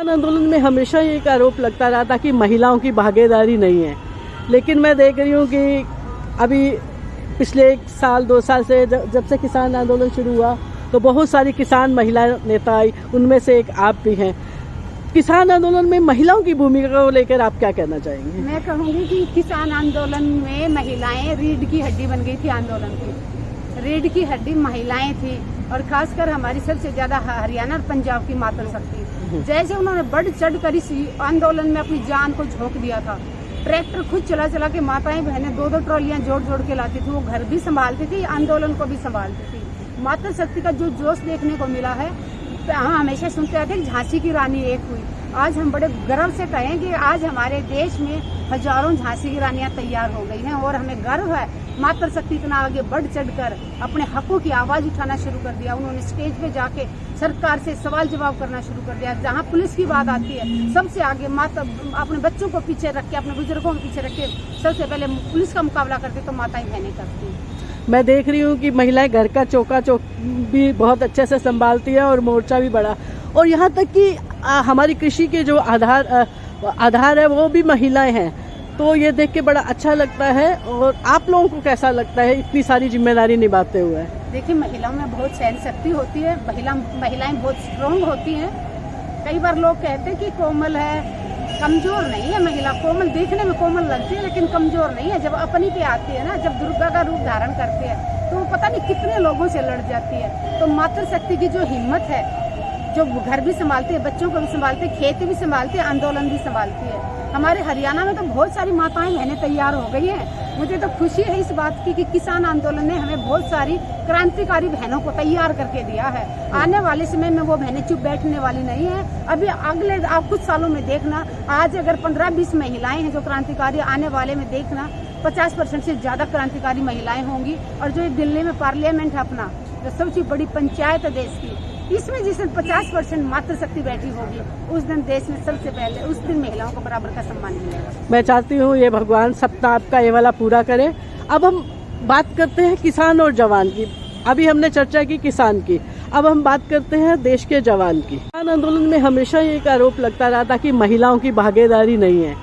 किसान आंदोलन में हमेशा ये एक आरोप लगता रहा था कि महिलाओं की भागीदारी नहीं है, लेकिन मैं देख रही हूँ कि अभी पिछले 1 साल 2 साल से जब से किसान आंदोलन शुरू हुआ तो बहुत सारी किसान महिला नेता आई, उनमें से एक आप भी हैं। किसान आंदोलन में महिलाओं की भूमिका को लेकर आप क्या कहना चाहेंगे? मैं कहूँगी कि किसान आंदोलन में महिलाएं रीढ़ की हड्डी बन गई थी। आंदोलन की रीढ़ की हड्डी महिलाएं थी, और खासकर हमारी सबसे ज्यादा हरियाणा और पंजाब की मातृशक्ति। जैसे उन्होंने बढ़ चढ़ कर इस आंदोलन में अपनी जान को झोंक दिया था। ट्रैक्टर खुद चला चला के माताएं बहनें 2-2 ट्रॉलियां जोड़ जोड़ के लाती थी। वो घर भी संभालती थी, आंदोलन को भी संभालती थी। मातृशक्ति का जो जोश देखने को मिला है, हम हमेशा सुनते आते हैं झांसी की रानी एक हुई। आज हम बड़े गर्व से कहें कि आज हमारे देश में हजारों झांसी की रानियां तैयार हो गई हैं, और हमें गर्व है मातृशक्ति इतना आगे बढ़ चढ़कर अपने हकों की आवाज उठाना शुरू कर दिया। उन्होंने स्टेज पे जाके सरकार से सवाल जवाब करना शुरू कर दिया। जहां पुलिस की बात आती है, सबसे आगे माता अपने बच्चों को पीछे रख के, अपने बुजुर्गों को पीछे रख के सबसे पहले पुलिस का मुकाबला करते तो माताएं बहनें करती। मैं देख रही हूँ कि महिलाएं घर का चौका चौक भी बहुत अच्छे से संभालती है और मोर्चा भी बड़ा, और यहाँ तक कि हमारी कृषि के जो आधार है वो भी महिलाएं हैं। तो ये देख के बड़ा अच्छा लगता है। और आप लोगों को कैसा लगता है इतनी सारी जिम्मेदारी निभाते हुए? देखिए, महिलाओं में बहुत सहन शक्ति होती है। महिलाएं बहुत स्ट्रॉन्ग होती हैं। कई बार लोग कहते हैं कि कोमल है, कमजोर नहीं है महिला। कोमल देखने में कोमल लगती है लेकिन कमजोर नहीं है। जब अपनी पे आती है ना, जब दुर्गा का रूप धारण करती है, तो वो पता नहीं कितने लोगों से लड़ जाती है। तो मातृशक्ति की जो हिम्मत है, जो घर भी संभालती है, बच्चों को भी संभालती है, खेती भी संभालती है, आंदोलन भी संभालती है। हमारे हरियाणा में तो बहुत सारी माताएं बहनें तैयार हो गई हैं। मुझे तो खुशी है इस बात की कि किसान आंदोलन ने हमें बहुत सारी क्रांतिकारी बहनों को तैयार करके दिया है। आने वाले समय में वो बहनें चुप बैठने वाली नहीं है। अभी अगले आप कुछ सालों में देखना, आज अगर 15-20 महिलाएं हैं जो क्रांतिकारी, आने वाले में देखना 50% से ज्यादा क्रांतिकारी महिलाएं होंगी। और जो दिल्ली में पार्लियामेंट है अपना, जो सबसे बड़ी पंचायत है देश की, इसमें जिस दिन 50% मातृशक्ति बैठी होगी, उस दिन देश में सबसे पहले उस दिन महिलाओं को बराबर का सम्मान मिलेगा। मैं चाहती हूँ ये भगवान सपना आपका ये वाला पूरा करे। अब हम बात करते हैं किसान और जवान की। अभी हमने चर्चा की किसान की, अब हम बात करते हैं देश के जवान की। किसान आंदोलन में हमेशा ये एक आरोप लगता रहा था कि महिलाओं की भागीदारी नहीं है,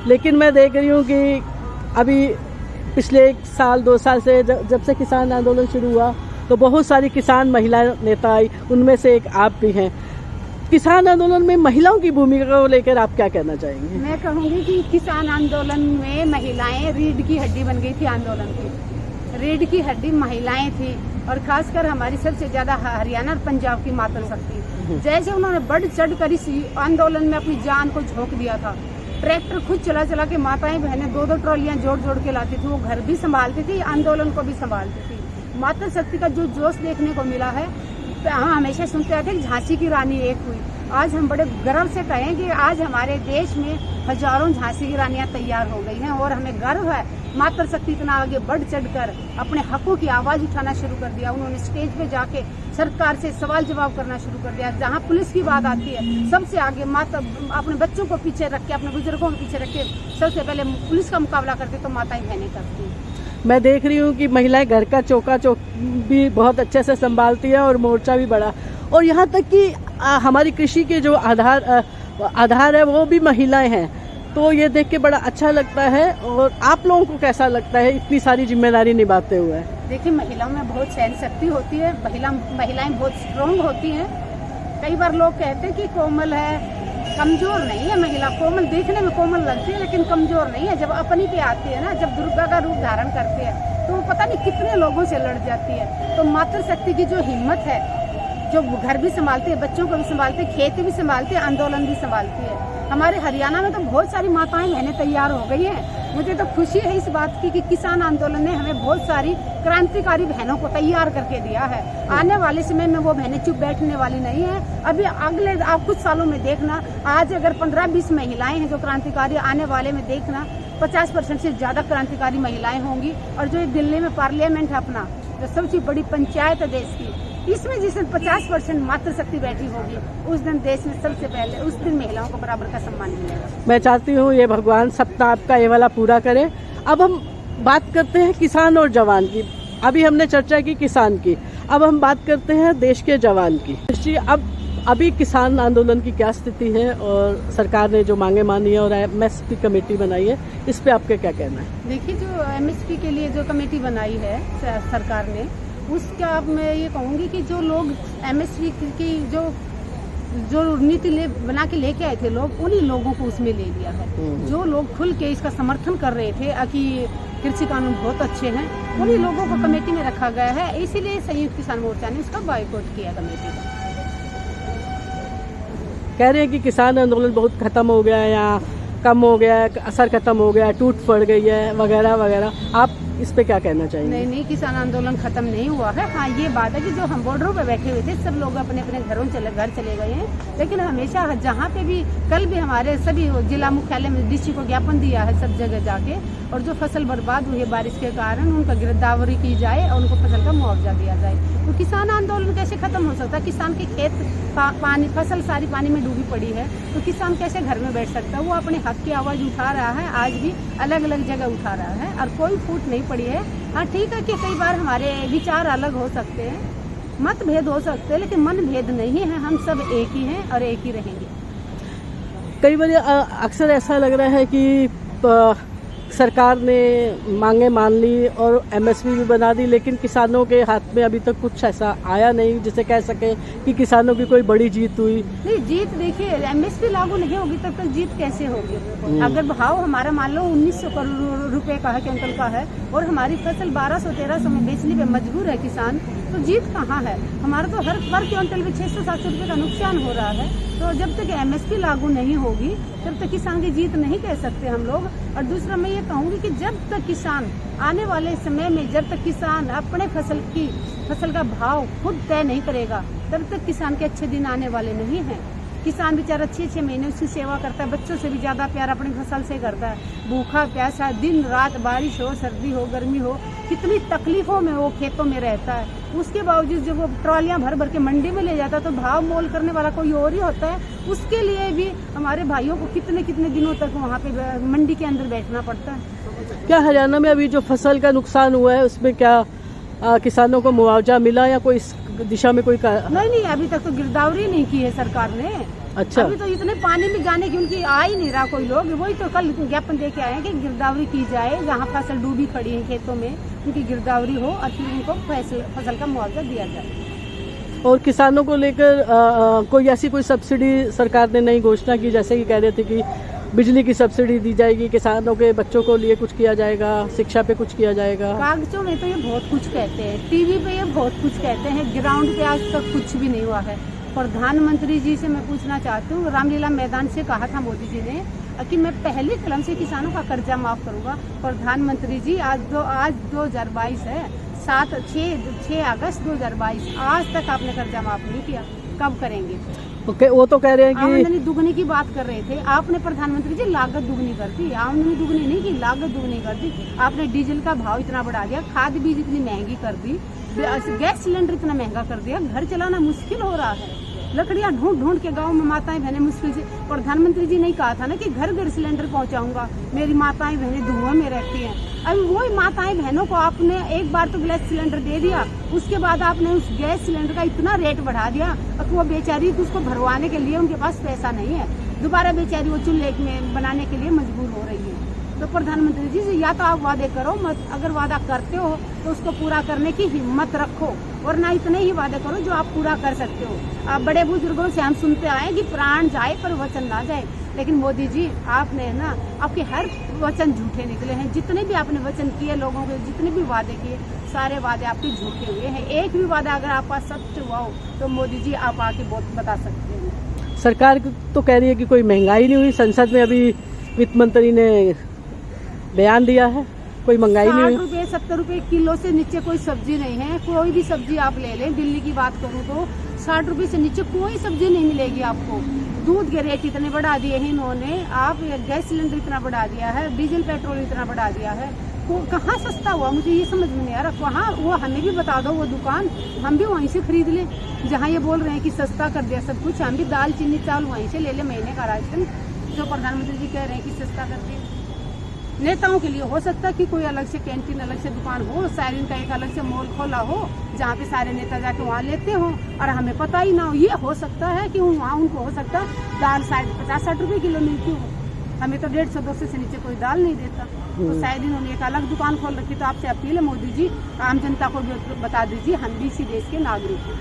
लेकिन मैं देख रही हूँ कि अभी पिछले 1 साल 2 साल से जब से किसान आंदोलन शुरू हुआ तो बहुत सारी किसान महिला नेता आई, उनमें से एक आप भी हैं। किसान आंदोलन में महिलाओं की भूमिका को लेकर आप क्या कहना चाहेंगे? मैं कहूँगी कि किसान आंदोलन में महिलाएं रीढ़ की हड्डी बन गई थी। आंदोलन की रीढ़ की हड्डी महिलाएं थी, और खासकर हमारी सबसे ज्यादा हरियाणा और पंजाब की मातृशक्ति। जैसे उन्होंने बढ़ चढ़ कर इस आंदोलन में अपनी जान को झोंक दिया था। ट्रैक्टर खुद चला चला के माताएं बहनें 2-2 ट्रॉलियां जोड़ जोड़ के लाती थी। वो घर भी संभालती थी, आंदोलन को भी संभालती थी। मातृशक्ति का जो जोश देखने को मिला है, हम हमेशा सुनते आते हैं झांसी की रानी एक हुई। आज हम बड़े गर्व से कहें कि आज हमारे देश में हजारों झांसी की रानियां तैयार हो गई हैं, और हमें गर्व है मातृशक्ति इतना आगे बढ़ चढ़कर अपने हकों की आवाज उठाना शुरू कर दिया। उन्होंने स्टेज पे जाके सरकार से सवाल जवाब करना शुरू कर दिया। जहां पुलिस की बात आती है, सबसे आगे अपने बच्चों को पीछे रख के, अपने बुजुर्गों को पीछे रख के सबसे पहले पुलिस का मुकाबला करते तो माताएं बहनें करती। मैं देख रही हूँ कि महिलाएं घर का चौका चौक भी बहुत अच्छे से संभालती है और मोर्चा भी बड़ा, और यहाँ तक कि हमारी कृषि के जो आधार है वो भी महिलाएं हैं। तो ये देख के बड़ा अच्छा लगता है। और आप लोगों को कैसा लगता है इतनी सारी जिम्मेदारी निभाते हुए? देखिए, महिलाओं में बहुत सहन शक्ति होती है। महिलाएं बहुत स्ट्रॉन्ग होती हैं। कई बार लोग कहते हैं कि कोमल है, कमजोर नहीं है महिला। कोमल देखने में कोमल लगती है लेकिन कमजोर नहीं है। जब अपनी पे आती है ना, जब दुर्गा का रूप धारण करती है, तो वो पता नहीं कितने लोगों से लड़ जाती है। तो मातृशक्ति की जो हिम्मत है, जो घर भी संभालती है, बच्चों को भी संभालती है, खेती भी संभालती है, आंदोलन भी संभालती है। हमारे हरियाणा में तो बहुत सारी माताएं बहनें तैयार हो गई हैं। मुझे तो खुशी है इस बात की कि किसान आंदोलन ने हमें बहुत सारी क्रांतिकारी बहनों को तैयार करके दिया है। आने वाले समय में वो बहनें चुप बैठने वाली नहीं है। अभी अगले आप कुछ सालों में देखना, आज अगर 15-20 महिलाएं हैं जो क्रांतिकारी, आने वाले में देखना 50% से ज्यादा क्रांतिकारी महिलाएं होंगी। और जो दिल्ली में पार्लियामेंट है अपना, जो सबसे बड़ी पंचायत है देश की, इसमें जिस दिन 50% मातृशक्ति बैठी होगी, उस दिन देश में सबसे पहले उस दिन महिलाओं को बराबर का सम्मान मिलेगा। मैं चाहती हूँ ये भगवान सपना आपका ये वाला पूरा करे। अब हम बात करते हैं किसान और जवान की। अभी हमने चर्चा की किसान की, अब हम बात करते हैं देश के जवान की। अब अभी किसान आंदोलन की क्या स्थिति है और सरकार ने जो मांगे मानी है और एमएसपी कमेटी बनाई है, इस पे आपका क्या कहना है? देखिए, जो एमएसपी के लिए जो कमेटी बनाई है सरकार ने, उसका अब मैं ये कहूँगी कि जो लोग एमएसपी की जो नीति बना के लेके आए थे लोग, उन्हीं लोगों को उसमें ले लिया है। जो लोग खुल के इसका समर्थन कर रहे थे कि कृषि कानून बहुत अच्छे हैं, उन्हीं लोगों को कमेटी में रखा गया है। इसीलिए संयुक्त किसान मोर्चा ने उसका बायकॉट किया कमेटी का। कह रहे हैं कि किसान आंदोलन बहुत खत्म हो गया है, या कम हो गया है, असर खत्म हो गया है, टूट पड़ गई है वगैरह वगैरह। आप इस पे क्या कहना चाहेंगे? नहीं, किसान आंदोलन खत्म नहीं हुआ है। हाँ, ये बात है कि जो हम बॉर्डरों पे बैठे हुए थे, सब लोग अपने अपने घर चले गए हैं। लेकिन हमेशा जहाँ पे भी, कल भी हमारे सभी जिला मुख्यालय में डीसी को ज्ञापन दिया है सब जगह जाके, और जो फसल बर्बाद हुई है बारिश के कारण, उनका गिरदावरी की जाए और उनको फसल का मुआवजा दिया जाए। तो किसान आंदोलन कैसे खत्म हो सकता है? किसान के खेत पानी, फसल सारी पानी में डूबी पड़ी है, तो किसान कैसे घर में बैठ सकता है? वो अपने हक की आवाज उठा रहा है, आज भी अलग अलग जगह उठा रहा है, और कोई फूट नहीं पड़ी है। हाँ, ठीक है कि कई बार हमारे विचार अलग हो सकते हैं, मतभेद हो सकते हैं, लेकिन मन भेद नहीं है। हम सब एक ही हैं और एक ही रहेंगे। कई बार अक्सर ऐसा लग रहा है कि सरकार ने मांगे मान ली और एमएसपी भी बना दी, लेकिन किसानों के हाथ में अभी तक कुछ ऐसा आया नहीं जिसे कह सके कि किसानों की कोई बड़ी जीत हुई। नहीं, जीत देखिए, एमएसपी लागू नहीं होगी तब तक जीत कैसे होगी? अगर भाव हमारा मान लो 1900 करोड़ रुपए का है, क्विंटल का है, और हमारी फसल 1200-1300 में बेचने पे मजबूर है किसान, तो जीत कहाँ है? हमारा तो हर क्विंटल में 600-700 रुपए का नुकसान हो रहा है। तो जब तक एमएसपी लागू नहीं होगी तब तक किसान की जीत नहीं कह सकते हम लोग। और दूसरा मैं ये कहूँगी कि जब तक किसान, आने वाले समय में जब तक किसान अपने फसल का भाव खुद तय नहीं करेगा, तब तक किसान के अच्छे दिन आने वाले नहीं हैं। किसान बेचारा 6-6 महीने उसकी सेवा करता है, बच्चों से भी ज्यादा प्यार अपनी फसल से करता है, भूखा प्यासा दिन रात, बारिश हो, सर्दी हो, गर्मी हो, कितनी तकलीफों में वो खेतों में रहता है। उसके बावजूद जब वो ट्रॉलियां भर भर के मंडी में ले जाता है, तो भाव मोल करने वाला कोई और ही होता है। उसके लिए भी हमारे भाइयों को कितने दिनों तक वहाँ पे मंडी के अंदर बैठना पड़ता है। क्या हरियाणा में अभी जो फसल का नुकसान हुआ है उसमें क्या किसानों को मुआवजा मिला, या कोई इस दिशा में कोई नहीं, अभी तक तो गिरदावरी नहीं की है सरकार ने। अच्छा, अभी तो इतने पानी में जाने की उनकी आ ही नहीं रहा कोई लोग। वही तो कल ज्ञापन दे के आए हैं कि गिरदावरी की जाए, जहाँ फसल डूबी खड़ी है खेतों में, उनकी गिरदावरी हो और फिर उनको फसल का मुआवजा दिया जाए। और किसानों को लेकर कोई ऐसी कोई सब्सिडी सरकार ने नई घोषणा की, जैसे कि कह रहे थे कि बिजली की सब्सिडी दी जाएगी, किसानों के बच्चों को लिए कुछ किया जाएगा, शिक्षा पे कुछ किया जाएगा। कागजों में तो ये बहुत कुछ कहते हैं, टीवी पे ये बहुत कुछ कहते हैं, ग्राउंड पे आज तक कुछ भी नहीं हुआ है। प्रधानमंत्री जी से मैं पूछना चाहती हूँ, रामलीला मैदान से कहा था मोदी जी ने कि मैं पहली कलम से किसानों का कर्जा माफ करूंगा। प्रधानमंत्री जी आज 2022 है, 6 अगस्त 2022, आज तक आपने कर्जा माफ नहीं किया। कब करेंगे? ओके, वो तो कह रहे हैं कि आमदनी दुगनी की बात कर रहे थे, आपने प्रधानमंत्री जी लागत दुगनी कर दी। आमदनी दुगनी नहीं की, लागत दुगनी कर दी। आपने डीजल का भाव इतना बढ़ा दिया, खाद बीज इतनी महंगी कर दी, गैस सिलेंडर इतना महंगा कर दिया, घर चलाना मुश्किल हो रहा है। लकड़ियां ढूंढ के गांव में माताएं बहनें मुश्किल से, प्रधानमंत्री जी ने कहा था ना कि घर घर सिलेंडर पहुंचाऊंगा, मेरी माताएं बहनें धुआं में रहती हैं। अभी वही माताएं बहनों को आपने एक बार तो गैस सिलेंडर दे दिया, उसके बाद आपने उस गैस सिलेंडर का इतना रेट बढ़ा दिया कि वो बेचारी उसको भरवाने के लिए उनके पास पैसा नहीं है, दोबारा बेचारी वो चूल्हे में बनाने के लिए मजबूर हो रही है। तो प्रधानमंत्री जी से या तो आप वादे करो, मत अगर वादा करते हो तो उसको पूरा करने की हिम्मत रखो, और ना इतने ही वादे करो जो आप पूरा कर सकते हो। बड़े बुजुर्गों से हम सुनते आए कि प्राण जाए पर वचन ना जाए, लेकिन मोदी जी आपने ना, आपके हर वचन झूठे निकले हैं। जितने भी आपने वचन किए लोगों के, जितने भी वादे किए, सारे वादे आपके झूठे हुए हैं। एक भी वादा अगर आपका सत्य हुआ हो तो मोदी जी आप आके बहुत बता सकते हैं। सरकार तो कह रही है कि कोई महंगाई नहीं हुई, संसद में अभी वित्त मंत्री ने बयान दिया है, कोई महंगाई नहीं हुई। 60 रुपए 70 रुपए किलो से नीचे कोई सब्जी नहीं है। कोई भी सब्जी आप ले लें, दिल्ली की बात करूं तो 60 रुपए से नीचे कोई सब्जी नहीं मिलेगी आपको। दूध के रेट इतने बढ़ा दिए हैं इन्होंने, आप गैस सिलेंडर इतना बढ़ा दिया है, डीजल पेट्रोल इतना बढ़ा दिया है, कहाँ सस्ता हुआ? मुझे ये समझ में नहीं आ रहा। वहाँ वो हमें भी बता दो वो दुकान, हम भी वहीं से खरीद लें। जहाँ ये बोल रहे हैं कि सस्ता कर दिया सब कुछ, हम भी दाल चीनी चावल वहीं से ले लें महीने का राशन, जो प्रधानमंत्री जी कह रहे हैं कि सस्ता कर दिया। नेताओं के लिए हो सकता है कि कोई अलग से कैंटीन, अलग से दुकान हो, साइरिन का एक अलग से मॉल खोला हो जहाँ पे सारे नेता जाके वहाँ लेते हो और हमें पता ही ना हो। ये हो सकता है कि वहाँ उनको हो सकता है दाल शायद 50-60 रुपए किलो मिलती हो, हमें तो 150-200 से नीचे कोई दाल नहीं देता। तो शायद इन्होंने एक अलग दुकान खोल रखी। तो आपसे अपील है मोदी जी, आम जनता को भी बता दीजिए, हम भी इसी देश के नागरिक हैं।